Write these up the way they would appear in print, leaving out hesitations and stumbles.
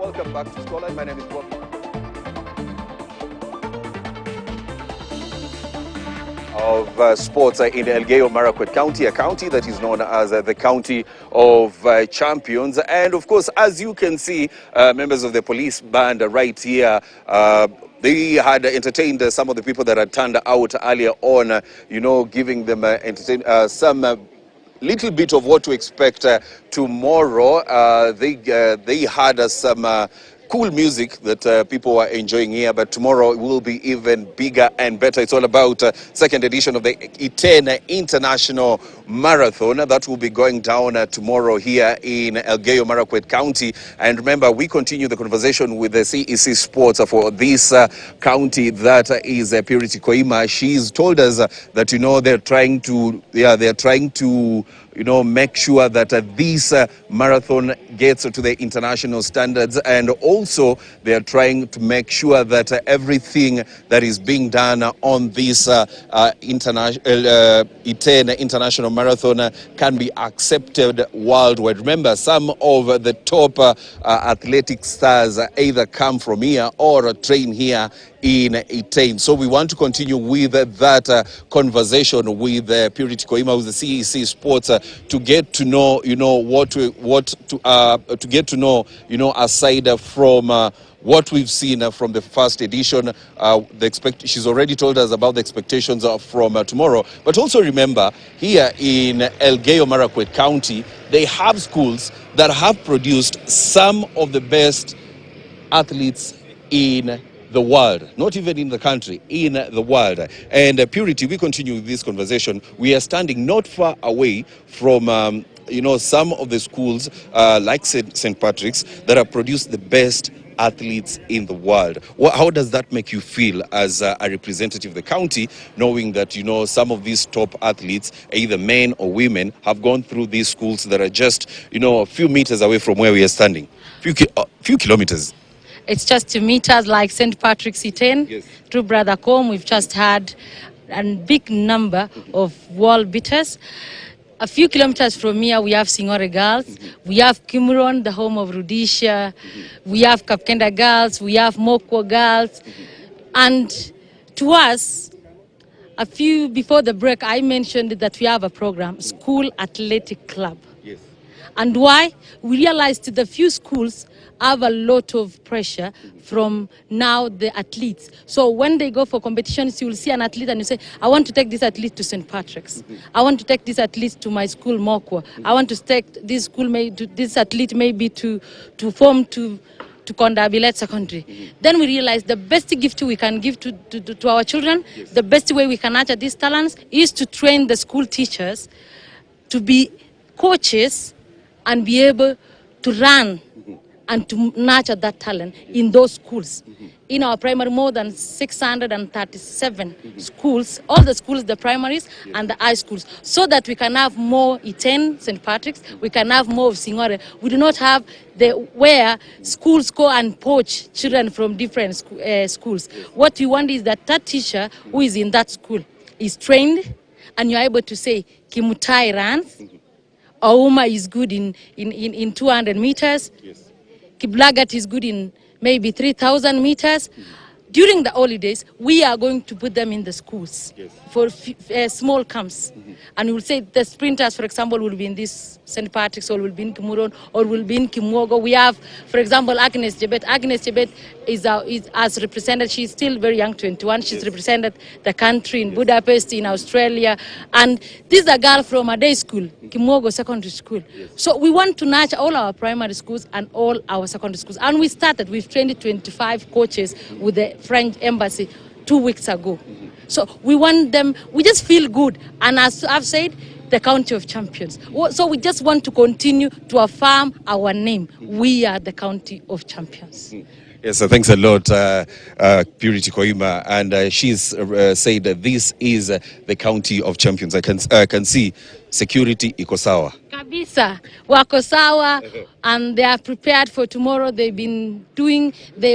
Welcome back to Scholar. My name is Bob. Of sports in Elgeyo Marakwet County, a county that is known as the county of champions. And of course, as you can see, members of the police band right here, they had entertained some of the people that had turned out earlier on, giving them some little bit of what to expect tomorrow. They had some cool music that people are enjoying here, but tomorrow it will be even bigger and better. It's all about second edition of the Iten International Marathon that will be going down tomorrow here in Elgeyo Marakwet County. And remember, we continue the conversation with the CEC Sports for this county, that is Purity Koima. She's told us that they're trying to make sure that this marathon gets to the international standards, and also they are trying to make sure that everything that is being done on this Iten International Marathon can be accepted worldwide. Remember, some of the top athletic stars either come from here or train here in Iten. So we want to continue with that conversation with Purity Koima, who's the CEC Sports, to get to know, aside from what we've seen from the first edition. She's already told us about the expectations from tomorrow. But also remember, here in Elgeyo Marakwet County, they have schools that have produced some of the best athletes in the world, not even in the country, in the world. And Purity, we continue with this conversation. We are standing not far away from some of the schools like St. Patrick's that have produced the best athletes in the world. How does that make you feel as a representative of the county, knowing that some of these top athletes, either men or women, have gone through these schools that are just a few meters away from where we are standing? Few kilometers. It's just 2 meters, like St. Patrick's Iten. Yes. Through Brother Com, we've just had a big number of world beaters. A few kilometers from here, we have Singore girls. We have Kimuron, the home of Rudisha. We have Kapkenda girls. We have Mokwa girls. And to us, before the break, I mentioned that we have a program, School Athletic Club. Yes. And why? We realized the few schools have a lot of pressure from now the athletes. So when they go for competitions, you will see an athlete and you say, I want to take this athlete to St. Patrick's. I want to take this athlete to my school, Mokwa. I want to take this athlete maybe to form to Kondabilet Secondary. Then we realize the best gift we can give to our children, yes, the best way we can nurture these talents is to train the school teachers to be coaches and be able to run and to nurture that talent in those schools. In our primary, more than 637 schools, all the schools, the primaries and the high schools, so that we can have more Iten, St. Patrick's, we can have more of Singore. We do not have where schools go and poach children from different schools. What we want is that teacher who is in that school is trained, and you're able to say, Kimutai runs, Ouma is good in 200 meters, yes, Kiblagat is good in maybe 3,000 meters. During the holidays, we are going to put them in the schools, yes, for small camps. And we'll say the sprinters, for example, will be in this St. Patrick's, or will be in Kimuron, or will be in Kimwogo. We have, for example, Agnes Jebet. Agnes Jebet is as represented. She's still very young, 21. She's, yes, represented the country in, yes, Budapest, in Australia. And this is a girl from a day school, Kimwogo Secondary School. Yes. So we want to nurture all our primary schools and all our secondary schools. And we've trained 25 coaches with the French embassy 2 weeks ago. So we want them, we just feel good. And as I've said, the county of champions. So we just want to continue to affirm our name. We are the county of champions. Yes, thanks a lot, Purity Koima. And she's said that this is the county of champions. I can see security iko sawa. Kabisa, wako sawa, and they are prepared for tomorrow. They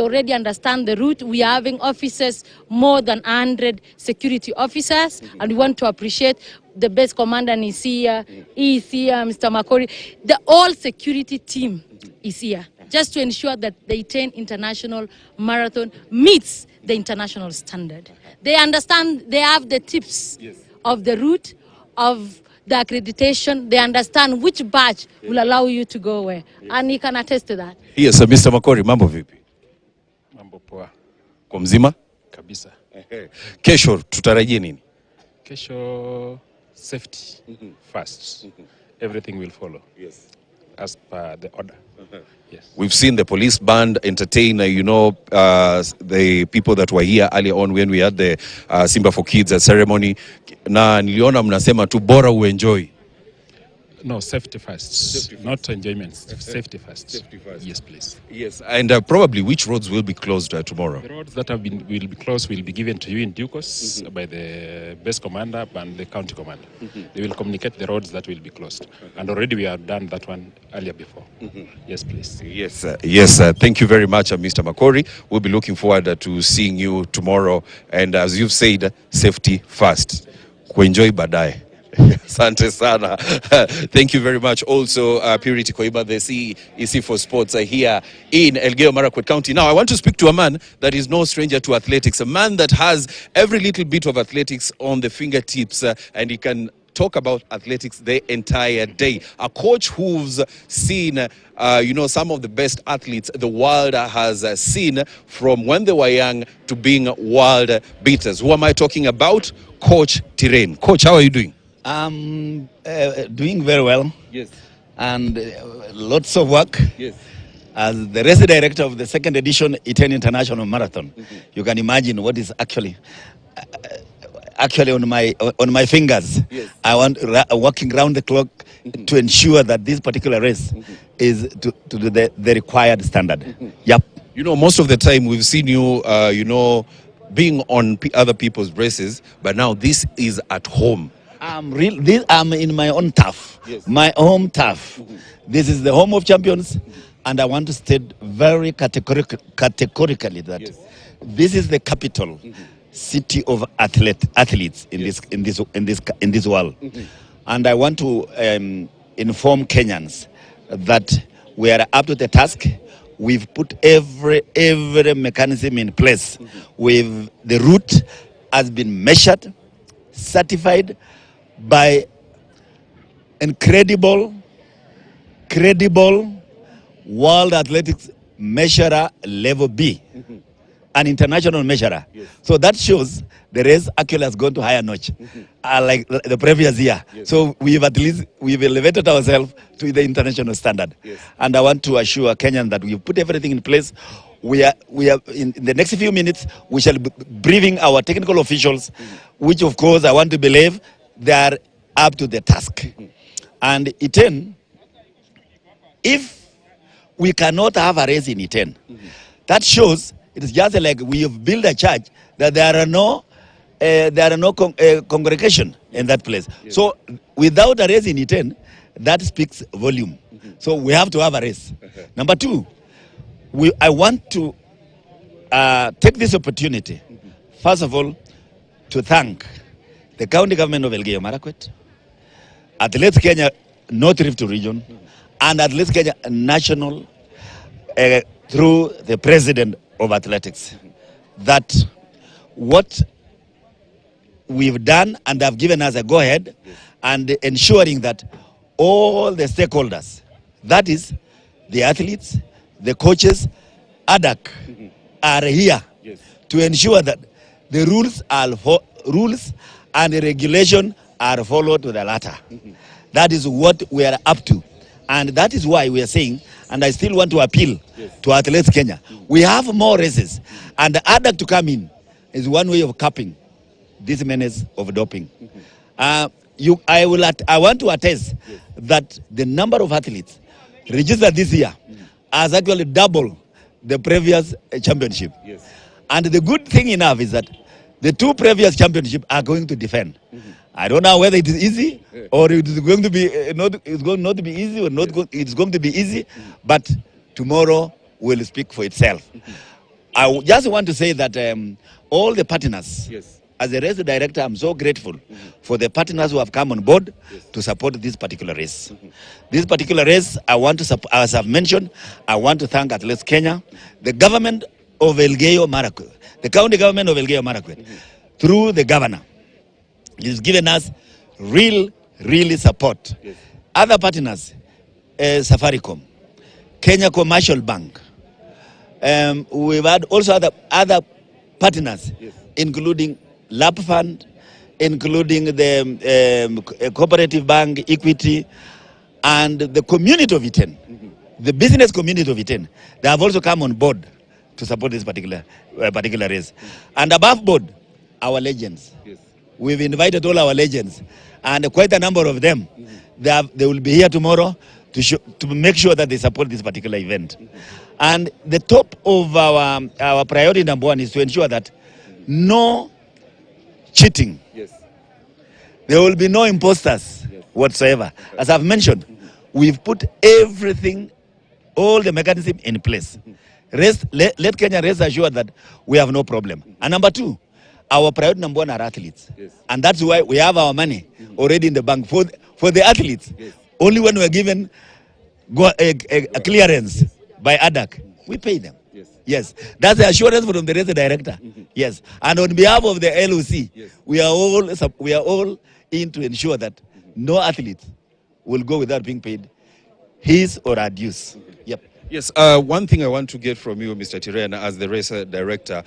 already understand the route. We are having officers, more than 100 security officers, and we want to appreciate the best commander is here, Mr. Makori. The whole security team is here. just to ensure that the Iten International Marathon meets the international standard. They understand, they have the tips of the route, of the accreditation. They understand which batch will allow you to go where. And he can attest to that. Yes, Mr. Makori, mambo vipi? Mambo poa. Kwa mzima? Kabisa. Kesho tutarajie nini? Kesho safety first. Everything will follow. Yes. As per the order. Yes. We've seen the police band entertain, the people that were here earlier on when we had the Simba for Kids ceremony. Na niliona mnasema tu bora uenjoy. No, safety first. Not enjoyment. Safety first. Safety first. Yes, please. Yes, and probably which roads will be closed tomorrow? The roads that will be closed will be given to you in due course by the base commander and the county commander. They will communicate the roads that will be closed. And already we have done that one earlier before. Yes, please. Yes, thank you very much, Mr. Makori. We'll be looking forward to seeing you tomorrow. And as you've said, safety first. Kuenjoy baadaye. Asante sana. Thank you very much. Also, Purity Koiba, the CEC for Sports here in Elgeyo Marakwet County. Now, I want to speak to a man that is no stranger to athletics, a man that has every little bit of athletics on the fingertips, and he can talk about athletics the entire day. A coach who's seen, some of the best athletes the world has seen from when they were young to being world beaters. Who am I talking about? Coach Tirane. Coach, how are you doing? I'm doing very well. Yes. And lots of work. Yes. As the race director of the second edition Iten International Marathon, you can imagine what is actually on my fingers. Yes. I want working round the clock to ensure that this particular race is to the required standard. Yep. Most of the time we've seen you, being on other people's races, but now this is at home. I'm in my own turf, Yes. my home turf. This is the home of champions, and I want to state very categorically that this is the capital city of athletes in this world, and I want to inform Kenyans that we are up to the task. We've put every mechanism in place. The route has been measured, certified by credible World Athletics Measurer Level B, an international measurer. Yes. So that shows the race actually has gone to higher notch, like the previous year. Yes. So we've elevated ourselves to the international standard. Yes. And I want to assure Kenyans that we've put everything in place. We are in the next few minutes, we shall be briefing our technical officials, which of course I want to believe they are up to the task. And Iten, if we cannot have a race in Iten, that shows it is just like we have built a church that there are no congregation in that place. Yes. So without a race in Iten, that speaks volume. So we have to have a race. Number two, I want to take this opportunity, first of all, to thank the county government of Elgeyo Marakwet, Athletics Kenya North Rift Region, and Athletics Kenya National through the president of athletics, that what we've done and have given us a go-ahead, and ensuring that all the stakeholders, that is the athletes, the coaches, ADAC, are here to ensure that the rules and the regulation are followed to the latter. That is what we are up to. And that is why we are saying, and I still want to appeal to Athletes Kenya, we have more races. And the ADAC to come in is one way of capping this menace of doping. I want to attest that the number of athletes registered this year has actually doubled the previous championship. Yes. And the good thing enough is that the two previous championships are going to defend. I don't know whether it is easy or it is going to be it's going not to be easy or it's going to be easy, but tomorrow will speak for itself. I just want to say that all the partners as a race director, I'm so grateful for the partners who have come on board to support this particular race. This particular race, I want to, as I've mentioned, I want to thank Athletes Kenya, the government of Elgeyo Marakwet, the county government of Elgeyo Marakwet, through the governor. He's given us really support. Other partners, Safaricom, Kenya Commercial Bank. We've had also other partners, including Lab Fund, including the cooperative bank, Equity, and the community of Iten, the business community of Iten. They have also come on board to support this particular race. And above board, our legends. We've invited all our legends, and quite a number of them. They will be here tomorrow to make sure that they support this particular event. And the top of our priority number one is to ensure that no cheating. There will be no imposters whatsoever. As I've mentioned, we've put everything, all the mechanism in place. Let Kenya rest assured that we have no problem. And number two, our priority number one are athletes. And that's why we have our money already in the bank for the athletes. Only when we're given a clearance by ADAC, we pay them. Yes, that's the assurance from the race director. Yes, and on behalf of the LOC, we are all in to ensure that no athlete will go without being paid his or her dues. Yep. Yes, one thing I want to get from you, Mr. Tirena, as the race director,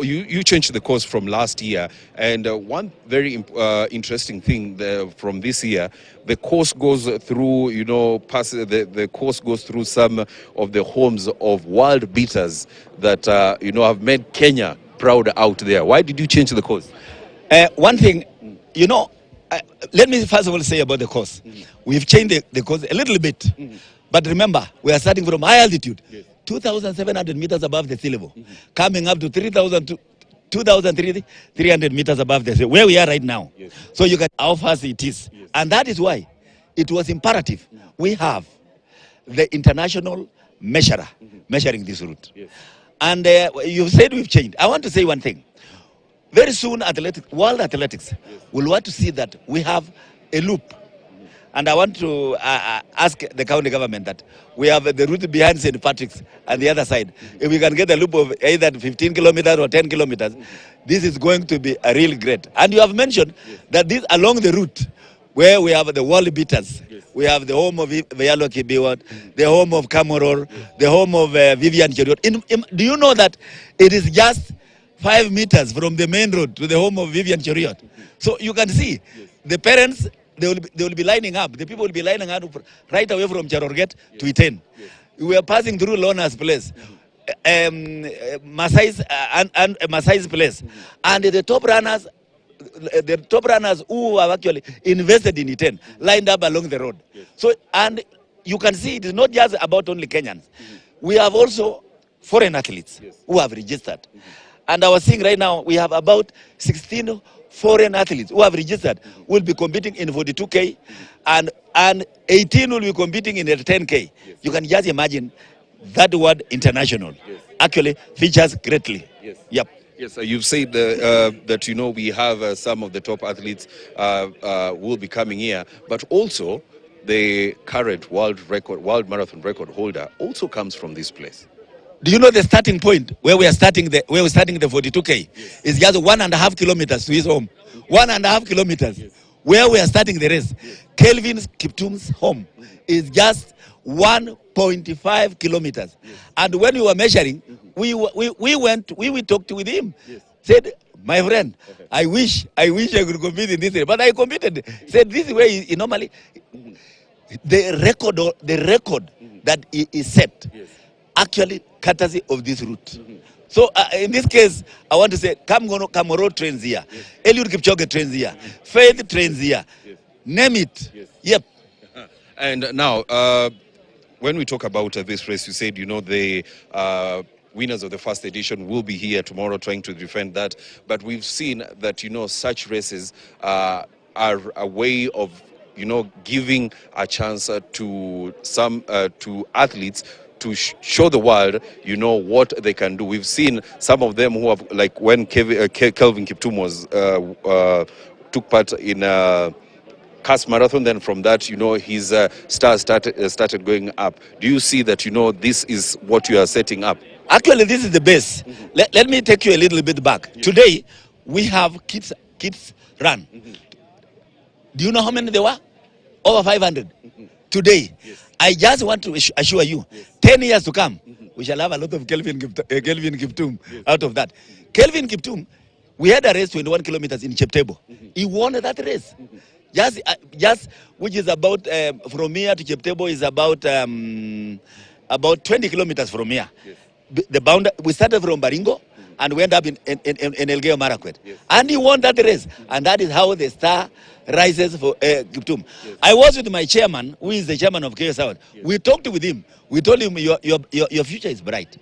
you changed the course from last year, and one very interesting thing from this year, the course goes through, the course goes through some of the homes of world beaters that, have made Kenya proud out there. Why did you change the course? One thing, let me first of all say about the course. We've changed the course a little bit. But remember, we are starting from high altitude, 2,700 meters above the sea level, coming up to 2,300 meters above the sea, where we are right now. So you can how fast it is. And that is why it was imperative we have the international measurer measuring this route. And you said we've changed. I want to say one thing. Very soon, world athletics will want to see that we have a loop. And I want to ask the county government that we have the route behind St. Patrick's and the other side. If we can get a loop of either 15 kilometers or 10 kilometers, this is going to be a real great. And you have mentioned that this along the route where we have the world beaters, we have the home of Vayalo Kibiwat, the home of Kamoror, the home of Vivian Cheriot. Do you know that it is just 5 meters from the main road to the home of Vivian Cheriot? So you can see the parents, they will be lining up. The people will be lining up right away from Cherorget to Iten. We are passing through Lona's place, Masai's place, and the top runners who have actually invested in Iten lined up along the road. So, and you can see it is not just about only Kenyans. We have also foreign athletes who have registered. And I was seeing right now, we have about 16 foreign athletes who have registered will be competing in 42K and 18 will be competing in the 10K. You can just imagine that word international actually features greatly. Yep. Yes, you've said that, we have some of the top athletes will be coming here, but also the current world marathon record holder also comes from this place. Do you know the starting point where we are starting the 42K is just 1.5 kilometers to his home. 1.5 kilometers. Where we are starting the race, Kelvin Kiptum's home is just 1.5 kilometers. And when we were measuring, we talked with him. Said, my friend, I wish I could compete in this area, but I competed. Said this is where he normally the record that is set. Actually courtesy of this route. So in this case, I want to say Kamoro trains here, Eliud Kipchoge trains here, Faith trains here, name it. Yep. And now, when we talk about this race, you said, the winners of the first edition will be here tomorrow trying to defend that. But we've seen that, such races are a way of, giving a chance to some to athletes to show the world, you know, what they can do. We've seen some of them who have, like when Kelvin Kiptum was took part in Cast Marathon, then from that, you know, his stars started going up. Do you see that, you know, this is what you are setting up? Actually, this is the base. Let me take you a little bit back. Today, we have kids run. Do you know how many there were? Over 500. Today. I just want to assure you, 10 years to come, we shall have a lot of Kelvin Kiptum out of that. Kelvin Kiptum, we had a race 21 kilometers in Cheptebo. He won that race. Just which is about from here to Cheptebo is about 20 kilometers from here. We started from Baringo and went up in Elgeyo Marakwet. And he won that race. And that is how the star rises for Kiptum. I was with my chairman, who is the chairman of KO South. We talked with him. We told him, your future is bright.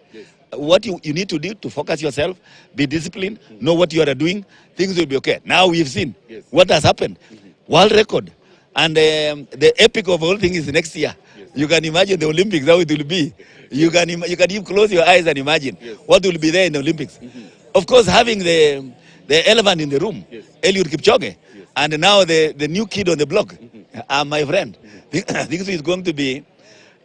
What you need to do to focus yourself, be disciplined, know what you are doing, things will be okay. Now we've seen what has happened. World record. And the epic of all things is next year. You can imagine the Olympics, how it will be. You can even close your eyes and imagine what will be there in the Olympics. Of course, having the elephant in the room, Eliud Kipchoge, and now the new kid on the block, my friend. This is going to be,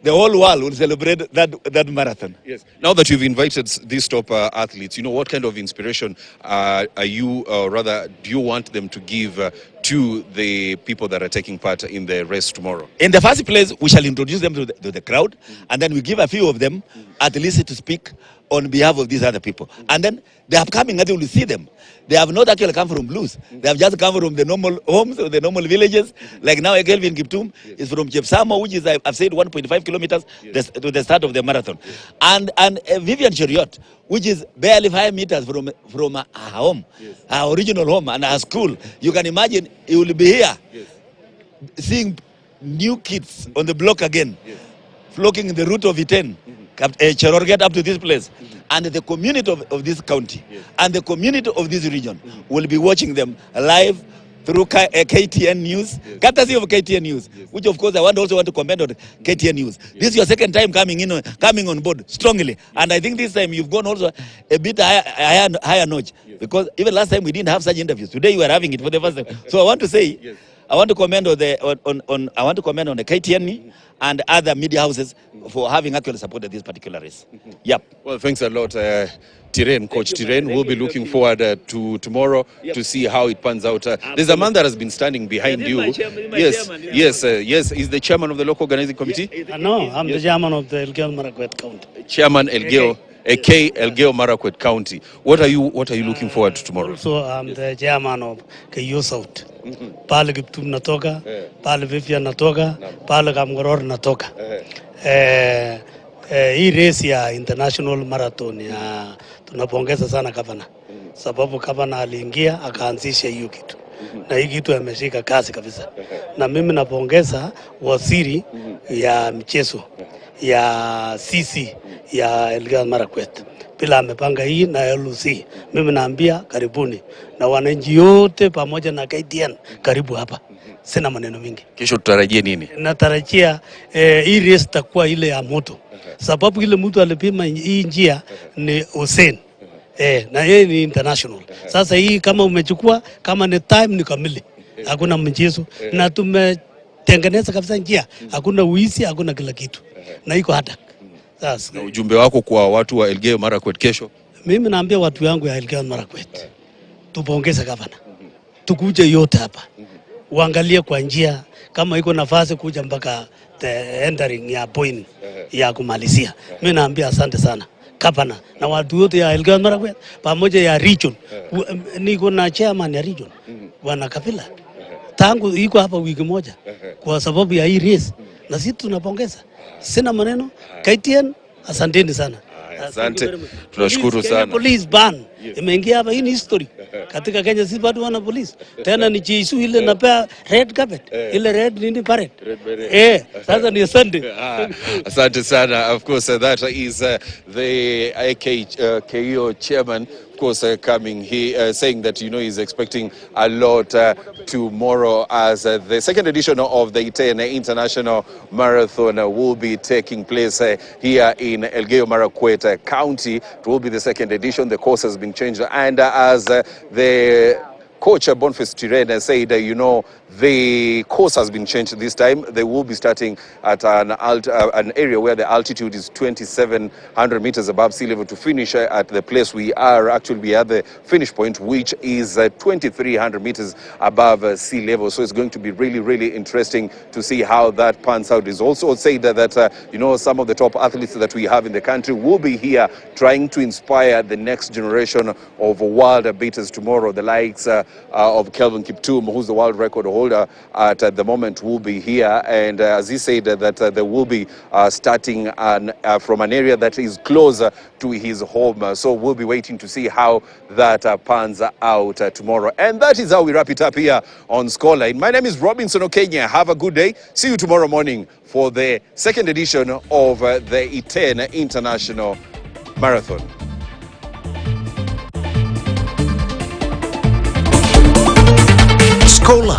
the whole world will celebrate that marathon. Yes. Now that you've invited these top athletes, you know, what kind of inspiration are you, rather, do you want them to give to the people that are taking part in the race tomorrow? In the first place, we shall introduce them to the crowd, and then we give a few of them at least to speak on behalf of these other people. And then the upcoming, they will see them. They have not actually come from blues. They have just come from the normal homes or the normal villages. Like now, Kelvin Kiptum is from Chepsamo, which is, I've said, 1.5 kilometers to the start of the marathon. And Vivian Cheriot, which is barely 5 meters from our home, our original home and our school. You can imagine he will be here seeing new kids on the block again, flocking in the route of Iten. Cheror get up to this place, and the community of this county and the community of this region will be watching them live through KTN News, courtesy of KTN News, which of course I also want to comment on KTN News. This is your second time coming on board strongly, and I think this time you've gone also a bit higher notch, because even last time we didn't have such interviews. Today you are having it for the first time. So I want to say, I want to comment on the KTN and other media houses for having actually supported this particular race. Yep. Well, thanks a lot, Tiren, Coach Tiren. We'll be looking forward to tomorrow to see how it pans out. There's a man that has been standing behind you. Yes. He's the chairman of the local organizing committee? No, I'm the chairman of the Elgeyo Marakwet County. Chairman Elgeyo Marakwet County. What are you looking forward to tomorrow? So I'm the chairman of KO South. Pale Kiptum natoka, pale Vivian natoka, pale Kamgoror natoka. Hii race ya international marathon ya tunapongeza sana gavana, sababu gavana aliingia akaanzisha hiyo kitu, na hii kitu ameshika kasi kabisa. Na mimi napongeza waziri ya michezo ya CC ya Elgeyo Marakwet, bila amepanga hii na LC. Mimi naambia karibuni, na wananchi wote pamoja na KTN karibu hapa. Sina maneno mingi. Kesho tutarajie nini? Natarajia hii race takuwa ile ya moto, sababu ile mtu alipima hii njia ni Hussein. Na yeye ni international. Sasa hii kama umechukua, kama ni time ni kamili. Hakuna mchezo, na tumetengeneza kabisa njia. Hakuna uisi, hakuna kila kitu. Na iko hata. Sasa na ujumbe wako kwa watu wa Elgeyo Marakwet kesho? Mimi naambia watu yangu ya Elgeyo Marakwet, tupongeze gavana. Tukuje yote hapa. Uangalie kwa njia kama iko nafasi kuja mpaka the entering ya point ya kumalizia. Mimi naambia asante sana gavana na watu wote ya Elgeyo Marakwet pamoja ya region. Niko na chairman ya region Bwana Kapila, tangu iko hapa wiki moja kwa sababu ya hii race, na sisi tunapongeza. Sina maneno. KTN, asanteni sana. Asante. Tunashukuru sana. Police ban imeingia hapa, hii ni history. Katika Kenya sisi bado wana police. Tena ni chisu ile napea red carpet. Ile red nini parade. Sasa ni Sunday. Asante sana. Of course, that is the KO chairman. Of course, course, coming here, saying that, he's expecting a lot tomorrow as the second edition of the Iten International Marathon will be taking place here in Elgeyo Marakwet County. It will be the second edition. The course has been changed. And as the coach Boniface Tirena said, the course has been changed this time. They will be starting at an area where the altitude is 2,700 meters above sea level to finish at the place we are. Actually, we are at the finish point, which is 2,300 meters above sea level. So it's going to be really, really interesting to see how that pans out. It's also said that, some of the top athletes that we have in the country will be here trying to inspire the next generation of world beaters tomorrow. The likes of Kelvin Kiptum, who's the world record holder at the moment, will be here. And as he said, that they will be starting from an area that is closer to his home. So we'll be waiting to see how that pans out tomorrow. And that is how we wrap it up here on Scoreline. My name is Robinson Okenya. Have a good day. See you tomorrow morning for the second edition of the Iten International Marathon. Scoreline.